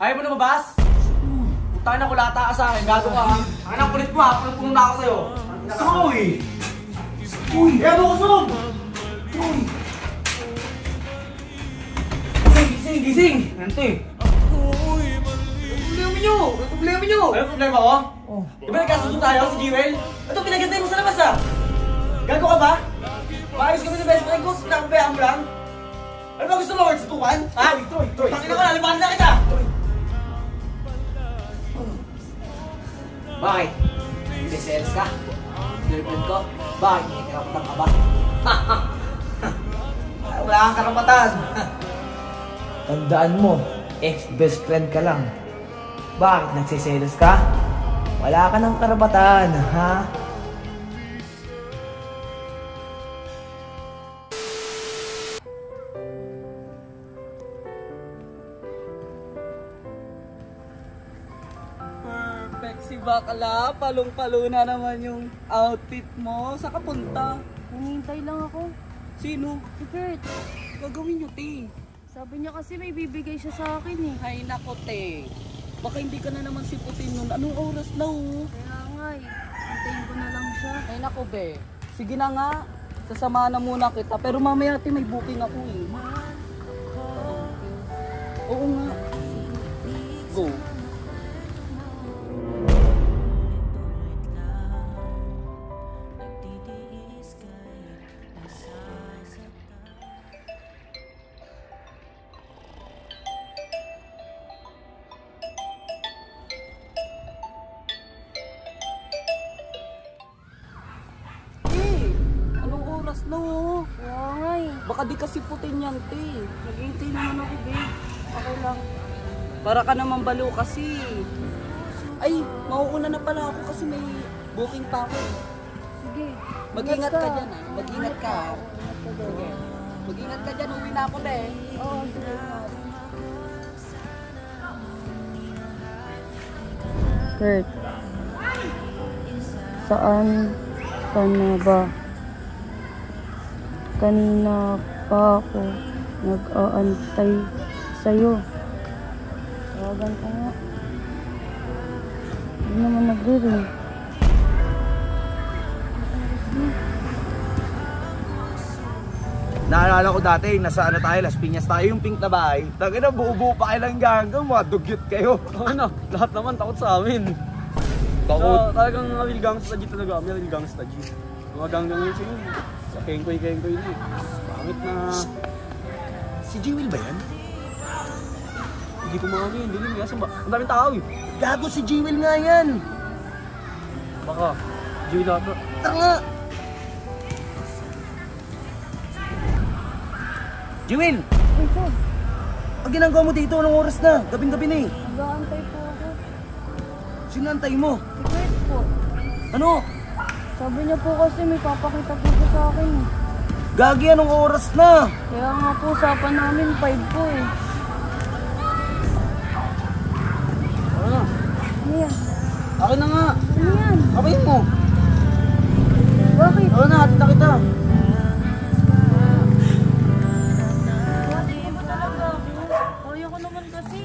Ayaw mo na mabas? Putang na kulata ka sa akin, gago ka ha. Ang anang kulit mo ha, punong na ako sa'yo. Uy! Uy! Ayaw mo ko sunog! Uy! Gising! Ano to eh? Ano problema nyo? Ano problema ko? Di ba nagkasundo tayo si Jewel? Ito pinagantay mo sa labas ha? Gago ka ba? Maayos kami sa best friend ko, pinapabayaan mo lang? Ano ba gusto mo, Lord, sa tukan? Ha? Troy! Pakita ko na, lipakan na kita! Bakit? Siselos ka? Girlfriend ko? Bakit? May karapatan ka ba? Wala kang karapatan! Tandaan mo, ex-best friend ka lang. Bakit nagsiselos ka? Wala ka ng karapatan, ha? Si bakla, palong-palo na naman yung outfit mo. Saan ka punta? Hinihintay lang ako. Sino? Si Kurt. Gagawin nyo, te. Sabi niya kasi may bibigay siya sa akin eh. Ay nako, te. Baka hindi ka na naman siputin nun. Anong oras na, oh? Kaya nga eh. Hintayin ko na lang siya. Ay nako, be. Sige na nga. Sasamahan na muna kita. Pero mamaya, te, may booking ako eh. Oo nga. Go. No. Kaya nga eh. Baka di kasi putin yan, te. Naghihintay naman ako, babe. Okay lang. Para ka naman balo kasi. Ay, mauuna na pala ako kasi may booking pa ako. Sige. Mag-ingat ka dyan, ha? Mag-ingat ka. Ingat ka dyan. Sige. Mag-ingat ka dyan, uwi na ako na eh. Oo, sige nga. Kurt, saan ka na ba? Kanina pa ako nag-aantay sa'yo. Tawagan ka nga. Hindi naman nagre-ring. Naalala ko dati, nasa ano tayo, Las Piñas tayo, yung pink na bahay. Taga na, buo-buo pa kayo lang ganggang, mga dugyot kayo. Oo na, lahat naman takot sa amin. Takot? So, talagang mga real gangsta G talaga kami, real gangsta G. Mga ganggang yun sa'yo. Sa kengkoy-kengkoy yun eh. Pangit na... Si Jewel ba yan? Hindi ko mga yun, hindi nga. Ang daming tao eh. Gago, si Jewel nga yan! Baka, Jewel ata. Tanga! Jewel! Ay, Kurt, Ang ginagawa mo dito, anong oras na? Gabing-gabi na eh. nag-aantay po ako. Sinantay mo? Si Kurt po. Ano? Sabi niya po kasi may papakita po siya sa akin eh. Gagi, anong oras na? Kaya nga po, usapan namin 5 po eh. Ano na? Ano yan? Akin na nga. Ano yan? Kapain mo. Bakit? Ano na, atin na kita. Bakit mo talaga? Kaya ko naman kasi.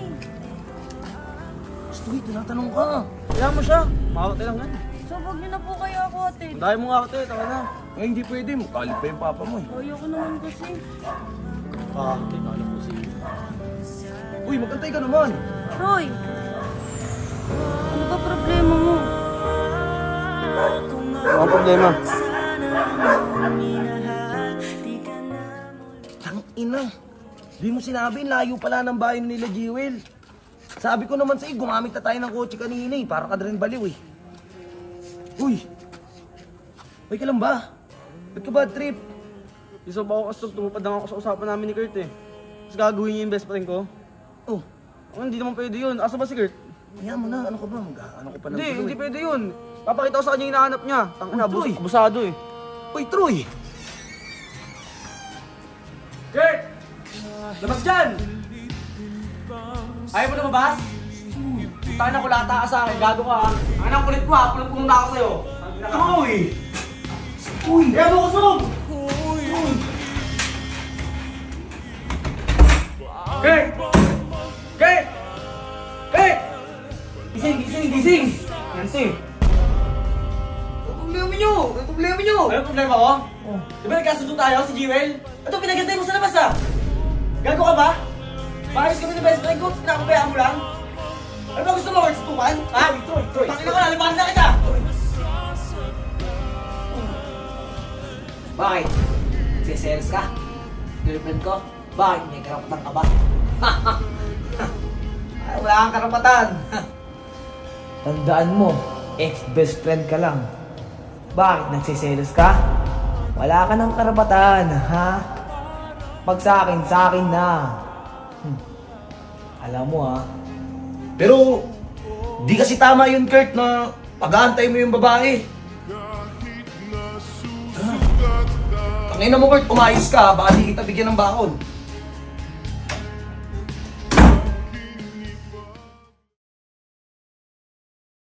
Uy, tinatanong ka. Kaya mo siya. Makakati lang yan. So, wag niyo na po kayo ako ate. Ang dahil mo nga kate, taka na. Eh, hindi pwede, makalit pa yung papa mo eh. Kaya ko naman kasi. Hindi ka alam ko si... Uy, magantay ka naman. Roy! Ano ba problema mo? Ano ang problema? Tangina. Di mo sinabi, layo pala ng bahay nila Jewel. Sabi ko naman sa'yo, gumamit na tayo ng kotse kanina eh. Para ka rin baliw eh. Uy! Uy ka lang ba? Ba't ka bad trip? Isa ba ako kasi tumupad lang ako sa usapan namin ni Kurt eh. Tapos gagawin niya yung best friend ko. Oh, Hindi naman pwede yun. Asa ba si Kurt? kaya mo na. Ano ka ba? Ano ko pa ng Hindi eh. pwede yun. Papakita ko sa kanya yung hinahanap niya. Tangina, Uy, Troy. abusado eh. Uy, Troy! Kurt! Labas dyan! Ayaw mo na mabas? Tayo na kulata ka sa akin, gago ka ha. Ang anang kulit mo ha, punong na ako sa'yo. Uy! Uy! Ayaw mo ko sunog! Uy! Kurt! Kurt! Gising! Nancy! Ano problema nyo? Ano problema ko? Di ba nagkasundo tayo si Jewel? Ito pinagantay mo sa labas ah! Gago ka ba? Maayos kami ng best friend ko, pinakabayaan mo lang? Ano ba gusto mo? Tutukan? Ha? Troy! Pakina ko na, lipahan na kita! Bakit? Nagsiselos ka? Girlfriend ko? Bakit? May karapatan ka ba? Ay, wala kang karapatan. Tandaan mo, ex-best friend ka lang. Bakit? Nagsiselos ka? Wala ka ng karapatan, ha? Pag sa akin na. Alam mo, ha? Pero, di kasi tama yun, Kurt, na pag-aantay mo yung babae. Tangina mo, Kurt, umayos ka, baka di kita bigyan ng bakod.